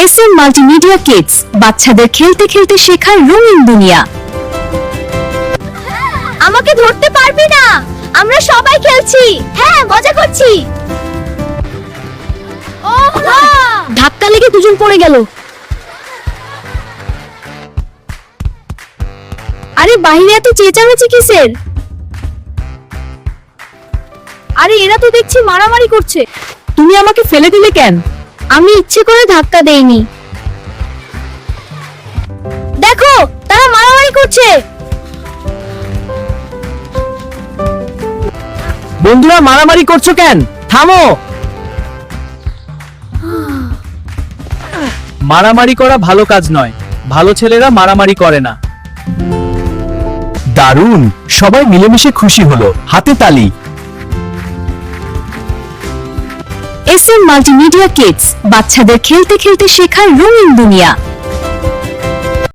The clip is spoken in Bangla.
এসএম মাল্টিমিডিয়া কিডস, বাচ্চাদের খেলতে খেলতে শেখার রঙিন দুনিয়া। আমাকে ধরতে পারবি না, আমরা সবাই খেলছি। হ্যাঁ, মজা করছি। ধাক্কা লেগে দুজন পড়ে গেল। আরে বাইরে এত চেঁচামেচি কিসের? আরে এরা তো দেখছি মারামারি করছে। তুমি আমাকে ফেলে দিলে কেন? আমি ইচ্ছে করে ধাক্কা দেইনি। দেখো, তারা মারামারি করছে। বন্ধুরা, মারামারি করছো কেন? থামো। মারামারি করা ভালো কাজ নয়। ভালো ছেলেরা মারামারি করে না। দারুণ, সবাই মিলেমিশে খুশি হলো। হাতে তালি। এসএম মাল্টিমিডিয়া কিডস, বাচ্চাদের খেলতে খেলতে শেখার রঙিন দুনিয়া।